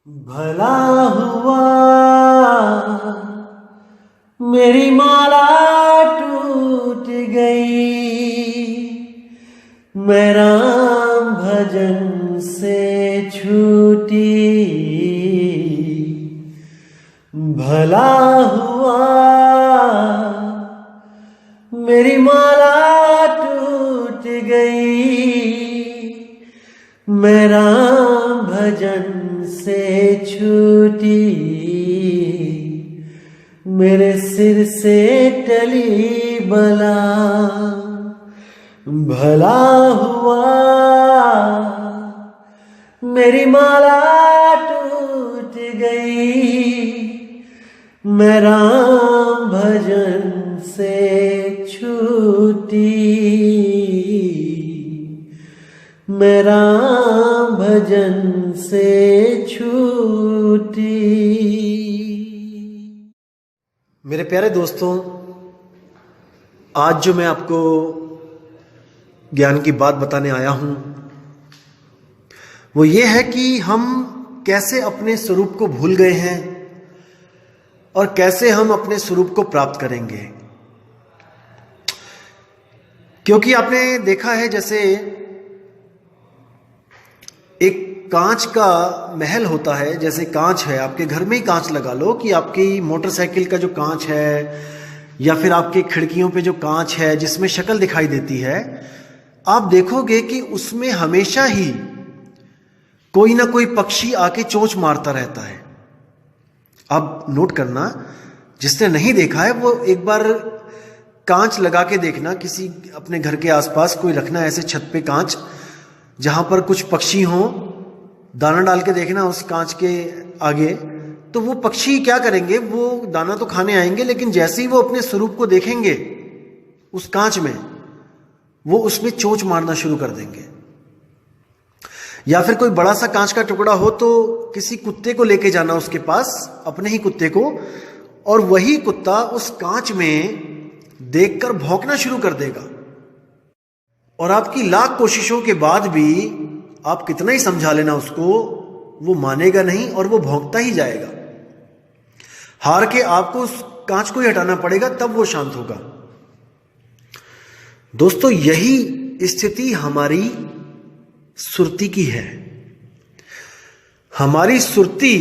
भला हुआ मेरी माला टूट गई, मैं राम भजन से छूटी। भला हुआ मेरी माला टूट गई, मैं राम भजन से छूटी। मेरे सिर से टली बला, भला हुआ मेरी माला टूट गई, मैं राम भजन से छूटी। मैं राम भजन से छूटी। मेरे प्यारे दोस्तों, आज जो मैं आपको ज्ञान की बात बताने आया हूं वो ये है कि हम कैसे अपने स्वरूप को भूल गए हैं और कैसे हम अपने स्वरूप को प्राप्त करेंगे। क्योंकि आपने देखा है, जैसे एक कांच का महल होता है, जैसे कांच है, आपके घर में ही कांच लगा लो कि आपकी मोटरसाइकिल का जो कांच है या फिर आपके खिड़कियों पे जो कांच है जिसमें शक्ल दिखाई देती है, आप देखोगे कि उसमें हमेशा ही कोई ना कोई पक्षी आके चोंच मारता रहता है। आप नोट करना, जिसने नहीं देखा है वो एक बार कांच लगा के देखना, किसी अपने घर के आसपास कोई रखना ऐसे छत पे कांच जहां पर कुछ पक्षी हों, दाना डाल के देखना उस कांच के आगे। तो वो पक्षी क्या करेंगे, वो दाना तो खाने आएंगे, लेकिन जैसे ही वो अपने स्वरूप को देखेंगे उस कांच में, वो उसमें चोंच मारना शुरू कर देंगे। या फिर कोई बड़ा सा कांच का टुकड़ा हो तो किसी कुत्ते को लेके जाना उसके पास, अपने ही कुत्ते को, और वही कुत्ता उस कांच में देखकर भौंकना शुरू कर देगा। और आपकी लाख कोशिशों के बाद भी आप कितना ही समझा लेना उसको, वो मानेगा नहीं और वो भौंकता ही जाएगा। हार के आपको उस कांच को ही हटाना पड़ेगा, तब वो शांत होगा। दोस्तों, यही स्थिति हमारी सुरती की है। हमारी सुरती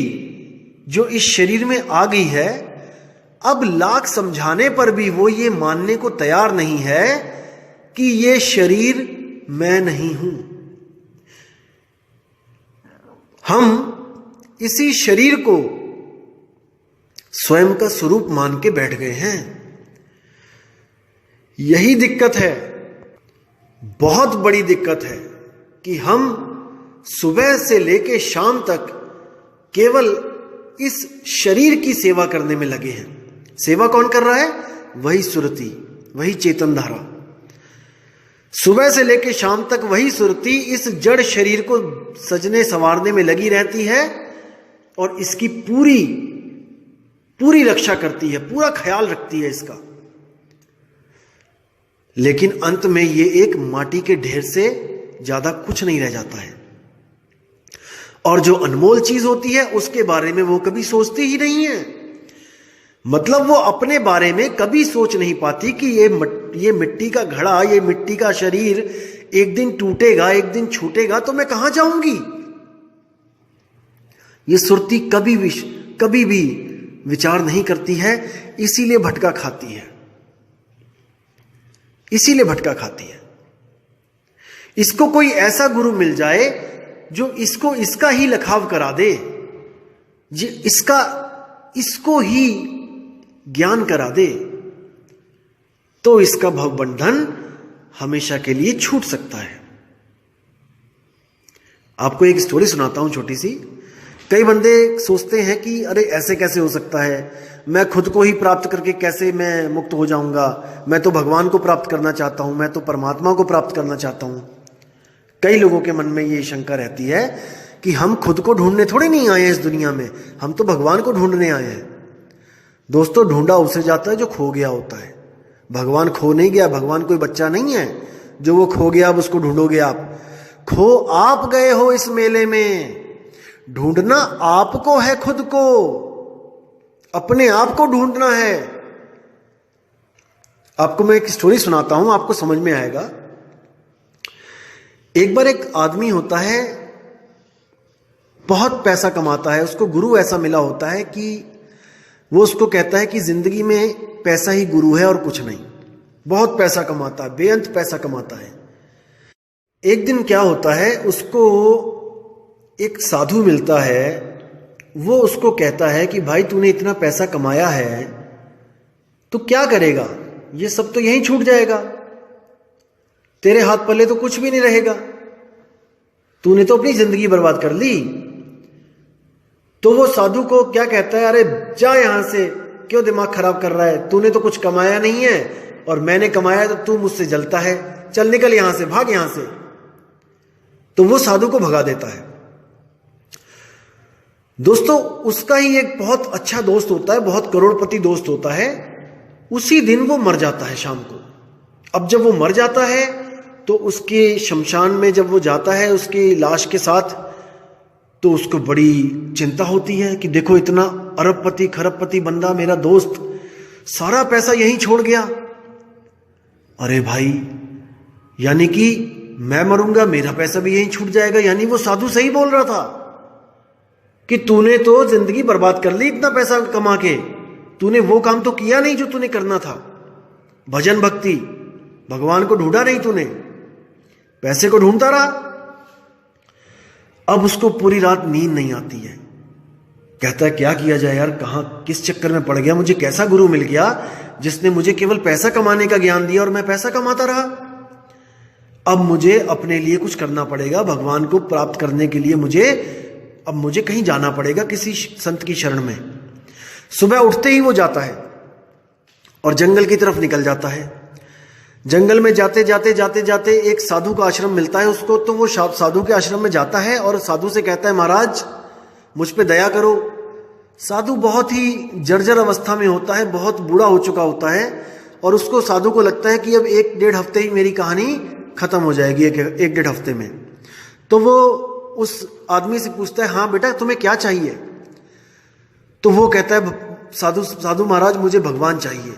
जो इस शरीर में आ गई है, अब लाख समझाने पर भी वो ये मानने को तैयार नहीं है कि ये शरीर मैं नहीं हूं। हम इसी शरीर को स्वयं का स्वरूप मान के बैठ गए हैं। यही दिक्कत है, बहुत बड़ी दिक्कत है कि हम सुबह से लेके शाम तक केवल इस शरीर की सेवा करने में लगे हैं। सेवा कौन कर रहा है? वही सुरती, वही चेतन धारा। सुबह से लेकर शाम तक वही सुरती इस जड़ शरीर को सजने संवारने में लगी रहती है और इसकी पूरी पूरी रक्षा करती है, पूरा ख्याल रखती है इसका। लेकिन अंत में ये एक माटी के ढेर से ज्यादा कुछ नहीं रह जाता है। और जो अनमोल चीज होती है उसके बारे में वो कभी सोचती ही नहीं है। मतलब वो अपने बारे में कभी सोच नहीं पाती कि ये मिट्टी का घड़ा, ये मिट्टी का शरीर एक दिन टूटेगा, एक दिन छूटेगा, तो मैं कहां जाऊंगी। ये सुरती कभी भी विचार नहीं करती है, इसीलिए भटका खाती है, इसीलिए भटका खाती है। इसको कोई ऐसा गुरु मिल जाए जो इसको इसका ही लखाव करा दे, इसको ही ज्ञान करा दे, तो इसका भवबंधन हमेशा के लिए छूट सकता है। आपको एक स्टोरी सुनाता हूं छोटी सी। कई बंदे सोचते हैं कि अरे ऐसे कैसे हो सकता है, मैं खुद को ही प्राप्त करके कैसे मैं मुक्त हो जाऊंगा, मैं तो भगवान को प्राप्त करना चाहता हूं, मैं तो परमात्मा को प्राप्त करना चाहता हूं। कई लोगों के मन में ये शंका रहती है कि हम खुद को ढूंढने थोड़ी नहीं आए हैं इस दुनिया में, हम तो भगवान को ढूंढने आए हैं। दोस्तों, ढूंढा उसे जाता है जो खो गया होता है। भगवान खो नहीं गया, भगवान कोई बच्चा नहीं है जो वो खो गया अब उसको ढूंढोगे आप। खो आप गए हो इस मेले में, ढूंढना आपको है, खुद को, अपने आप को ढूंढना है। आपको मैं एक स्टोरी सुनाता हूं, आपको समझ में आएगा। एक बार एक आदमी होता है, बहुत पैसा कमाता है, उसको गुरु ऐसा मिला होता है कि वो उसको कहता है कि जिंदगी में पैसा ही गुरु है और कुछ नहीं। बहुत पैसा कमाता है, बेअंत पैसा कमाता है। एक दिन क्या होता है, उसको एक साधु मिलता है। वो उसको कहता है कि भाई तूने इतना पैसा कमाया है तो क्या करेगा, ये सब तो यहीं छूट जाएगा, तेरे हाथ पल्ले तो कुछ भी नहीं रहेगा, तूने तो अपनी जिंदगी बर्बाद कर ली। तो वो साधु को क्या कहता है, अरे जा यहां से, क्यों दिमाग खराब कर रहा है, तूने तो कुछ कमाया नहीं है और मैंने कमाया तो तू मुझसे जलता है, चल निकल यहां से, भाग यहां से। तो वो साधु को भगा देता है। दोस्तों, उसका ही एक बहुत अच्छा दोस्त होता है, बहुत करोड़पति दोस्त होता है। उसी दिन वो मर जाता है शाम को। अब जब वो मर जाता है तो उसके शमशान में जब वो जाता है उसकी लाश के साथ, तो उसको बड़ी चिंता होती है कि देखो इतना अरबपति खरबपति बंदा मेरा दोस्त सारा पैसा यहीं छोड़ गया। अरे भाई, यानी कि मैं मरूंगा, मेरा पैसा भी यहीं छूट जाएगा। यानी वो साधु सही बोल रहा था कि तूने तो जिंदगी बर्बाद कर ली इतना पैसा कमा के, तूने वो काम तो किया नहीं जो तूने करना था, भजन भक्ति, भगवान को ढूंढा नहीं तूने, पैसे को ढूंढता रहा। अब उसको पूरी रात नींद नहीं आती है। कहता है क्या किया जाए यार, कहां किस चक्कर में पड़ गया, मुझे कैसा गुरु मिल गया जिसने मुझे केवल पैसा कमाने का ज्ञान दिया और मैं पैसा कमाता रहा। अब मुझे अपने लिए कुछ करना पड़ेगा, भगवान को प्राप्त करने के लिए अब मुझे कहीं जाना पड़ेगा, किसी संत की शरण में। सुबह उठते ही वो जाता है और जंगल की तरफ निकल जाता है। जंगल में जाते जाते जाते जाते एक साधु का आश्रम मिलता है उसको। तो वो साधु के आश्रम में जाता है और साधु से कहता है, महाराज मुझ पे दया करो। साधु बहुत ही जर्जर अवस्था में होता है, बहुत बूढ़ा हो चुका होता है और उसको साधु को लगता है कि अब 1-1.5 हफ्ते ही मेरी कहानी खत्म हो जाएगी, 1-1.5 हफ्ते में। तो वो उस आदमी से पूछता है, हाँ बेटा तुम्हें क्या चाहिए? तो वो कहता है, साधु महाराज मुझे भगवान चाहिए,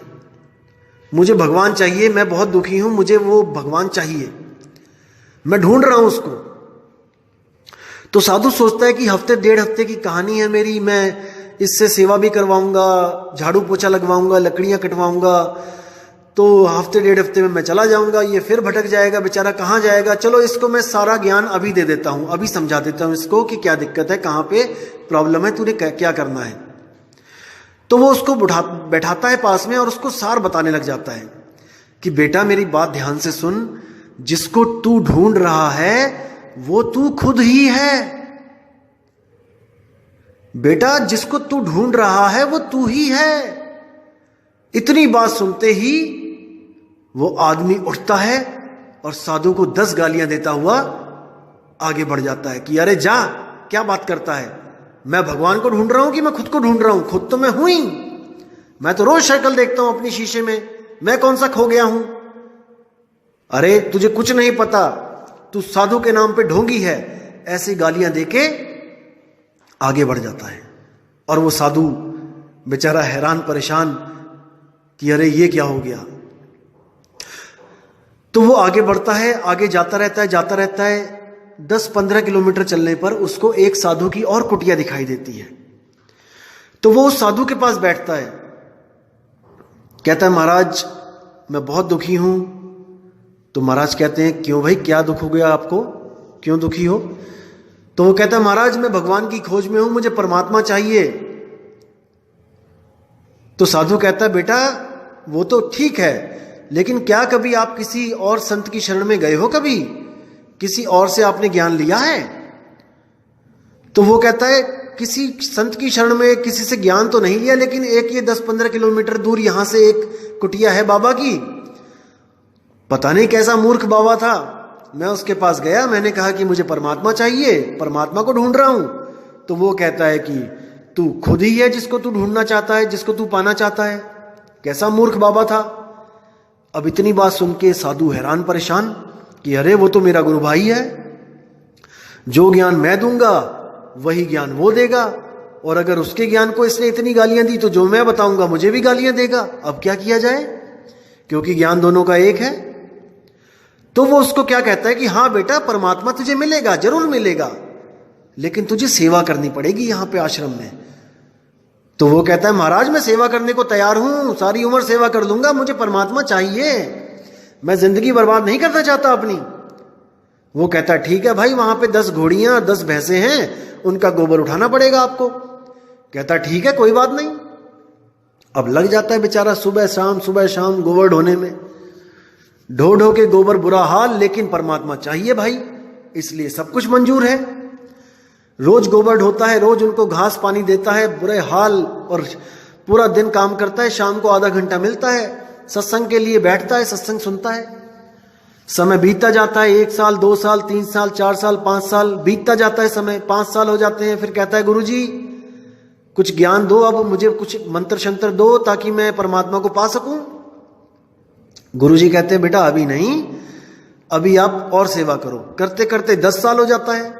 मुझे भगवान चाहिए, मैं बहुत दुखी हूं, मुझे वो भगवान चाहिए, मैं ढूंढ रहा हूं उसको। तो साधु सोचता है कि 1-1.5 हफ्ते की कहानी है मेरी, मैं इससे सेवा भी करवाऊंगा, झाड़ू पोछा लगवाऊंगा, लकड़ियां कटवाऊंगा, तो 1-1.5 हफ्ते में मैं चला जाऊंगा, ये फिर भटक जाएगा बेचारा, कहाँ जाएगा। चलो इसको मैं सारा ज्ञान अभी दे देता हूं, अभी समझा देता हूं इसको कि क्या दिक्कत है, कहाँ पे प्रॉब्लम है, तूने क्या करना है। तो वो उसको बैठाता है पास में और उसको सार बताने लग जाता है कि बेटा मेरी बात ध्यान से सुन, जिसको तू ढूंढ रहा है वो तू खुद ही है। बेटा जिसको तू ढूंढ रहा है वो तू ही है। इतनी बात सुनते ही वो आदमी उठता है और साधु को 10 गालियां देता हुआ आगे बढ़ जाता है कि अरे जा, क्या बात करता है, मैं भगवान को ढूंढ रहा हूं कि मैं खुद को ढूंढ रहा हूं? खुद तो मैं हूं ही, मैं तो रोज शक्ल देखता हूं अपनी शीशे में, मैं कौन सा खो गया हूं? अरे तुझे कुछ नहीं पता, तू साधु के नाम पे ढोंगी है। ऐसी गालियां देके आगे बढ़ जाता है और वो साधु बेचारा हैरान परेशान कि अरे ये क्या हो गया। तो वो आगे बढ़ता है, आगे जाता रहता है। 10-15 किलोमीटर चलने पर उसको एक साधु की और कुटिया दिखाई देती है। तो वो उस साधु के पास बैठता है, कहता है महाराज मैं बहुत दुखी हूं। तो महाराज कहते हैं क्यों भाई, क्या दुख हो गया आपको, क्यों दुखी हो? तो वो कहता है महाराज मैं भगवान की खोज में हूं, मुझे परमात्मा चाहिए। तो साधु कहता है बेटा वो तो ठीक है, लेकिन क्या कभी आप किसी और संत की शरण में गए हो, कभी किसी और से आपने ज्ञान लिया है? तो वो कहता है किसी संत की शरण में किसी से ज्ञान तो नहीं लिया, लेकिन एक ये 10-15 किलोमीटर दूर यहां से एक कुटिया है बाबा की, पता नहीं कैसा मूर्ख बाबा था, मैं उसके पास गया, मैंने कहा कि मुझे परमात्मा चाहिए, परमात्मा को ढूंढ रहा हूं। तो वो कहता है कि तू खुद ही है जिसको तू ढूंढना चाहता है, जिसको तू पाना चाहता है। कैसा मूर्ख बाबा था। अब इतनी बात सुन के साधु हैरान परेशान कि अरे वो तो मेरा गुरु भाई है, जो ज्ञान मैं दूंगा वही ज्ञान वो देगा, और अगर उसके ज्ञान को इसने इतनी गालियां दी तो जो मैं बताऊंगा मुझे भी गालियां देगा। अब क्या किया जाए, क्योंकि ज्ञान दोनों का एक है। तो वो उसको क्या कहता है कि हाँ बेटा, परमात्मा तुझे मिलेगा, जरूर मिलेगा, लेकिन तुझे सेवा करनी पड़ेगी यहां पे आश्रम में। तो वो कहता है महाराज मैं सेवा करने को तैयार हूं, सारी उम्र सेवा कर लूंगा, मुझे परमात्मा चाहिए, मैं जिंदगी बर्बाद नहीं करना चाहता अपनी। वो कहता है ठीक है भाई, वहां पे 10 घोड़ियां 10 भैंसे हैं, उनका गोबर उठाना पड़ेगा आपको। कहता ठीक है कोई बात नहीं। अब लग जाता है बेचारा सुबह शाम गोबर ढोने में, ढो ढो के गोबर बुरा हाल, लेकिन परमात्मा चाहिए भाई, इसलिए सब कुछ मंजूर है। रोज गोबर ढोता है, रोज उनको घास पानी देता है, बुरे हाल, और पूरा दिन काम करता है। शाम को आधा घंटा मिलता है, सत्संग के लिए बैठता है, सत्संग सुनता है। समय बीतता जाता है, 1 साल 2 साल 3 साल 4 साल 5 साल बीतता जाता है समय, 5 साल हो जाते हैं। फिर कहता है गुरुजी कुछ ज्ञान दो, अब मुझे कुछ मंत्र शंत्र दो ताकि मैं परमात्मा को पा सकूं। गुरुजी कहते हैं बेटा अभी नहीं, अभी आप और सेवा करो। करते करते 10 साल हो जाता है।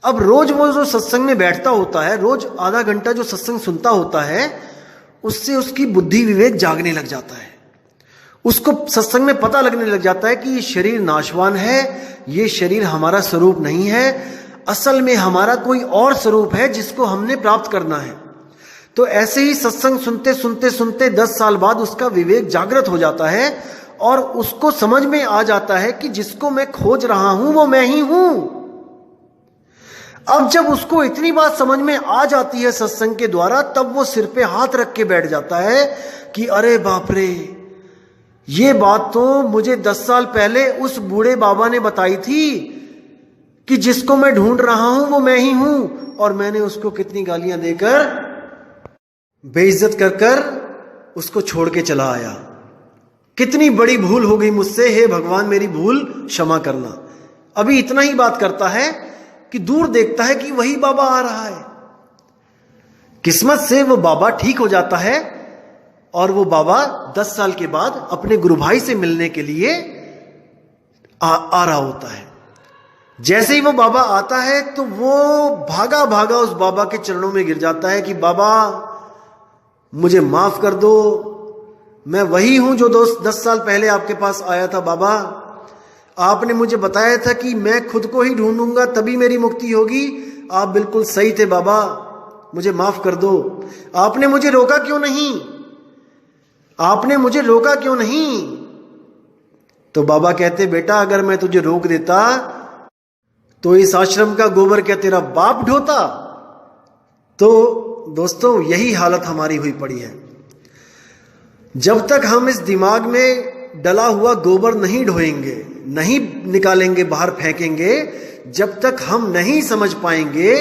अब रोज वो जो सत्संग में बैठता होता है, रोज आधा घंटा जो सत्संग सुनता होता है, उससे उसकी बुद्धि विवेक जागने लग जाता है। उसको सत्संग में पता लगने लग जाता है कि ये शरीर नाशवान है, ये शरीर हमारा स्वरूप नहीं है, असल में हमारा कोई और स्वरूप है जिसको हमने प्राप्त करना है। तो ऐसे ही सत्संग सुनते सुनते सुनते 10 साल बाद उसका विवेक जागृत हो जाता है, और उसको समझ में आ जाता है कि जिसको मैं खोज रहा हूं वो मैं ही हूं। अब जब उसको इतनी बात समझ में आ जाती है सत्संग के द्वारा, तब वो सिर पे हाथ रख के बैठ जाता है कि अरे बाप रे, ये बात तो मुझे 10 साल पहले उस बूढ़े बाबा ने बताई थी कि जिसको मैं ढूंढ रहा हूं वो मैं ही हूं, और मैंने उसको कितनी गालियां देकर बेइज्जत कर कर उसको छोड़ के चला आया। कितनी बड़ी भूल हो गई मुझसे, हे भगवान मेरी भूल क्षमा करना। अभी इतना ही बात करता है कि दूर देखता है कि वही बाबा आ रहा है। किस्मत से वो बाबा ठीक हो जाता है, और वो बाबा 10 साल के बाद अपने गुरु भाई से मिलने के लिए आ रहा होता है। जैसे ही वो बाबा आता है तो वो भागा भागा उस बाबा के चरणों में गिर जाता है कि बाबा मुझे माफ कर दो, मैं वही हूं जो 10 साल पहले आपके पास आया था। बाबा आपने मुझे बताया था कि मैं खुद को ही ढूंढूंगा तभी मेरी मुक्ति होगी, आप बिल्कुल सही थे बाबा, मुझे माफ कर दो। आपने मुझे रोका क्यों नहीं, आपने मुझे रोका क्यों नहीं? तो बाबा कहते बेटा अगर मैं तुझे रोक देता तो इस आश्रम का गोबर क्या तेरा बाप ढोता? तो दोस्तों यही हालत हमारी हुई पड़ी है। जब तक हम इस दिमाग में डला हुआ गोबर नहीं ढोएंगे, नहीं निकालेंगे, बाहर फेंकेंगे, जब तक हम नहीं समझ पाएंगे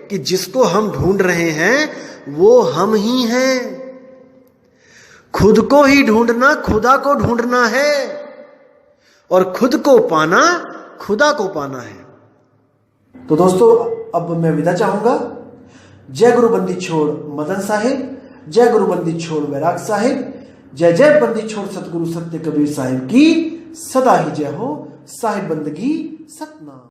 कि जिसको हम ढूंढ रहे हैं वो हम ही हैं। खुद को ही ढूंढना खुदा को ढूंढना है, और खुद को पाना खुदा को पाना है। तो दोस्तों अब मैं विदा चाहूंगा। जय गुरु बंदी छोड़ मदन साहिब, जय गुरु बंदी छोड़ वैराग साहिब, जय जय बंदी छोड़ सतगुरु सत्य कबीर साहिब की सदा ही जय हो। साहिब बंदगी सतनाम।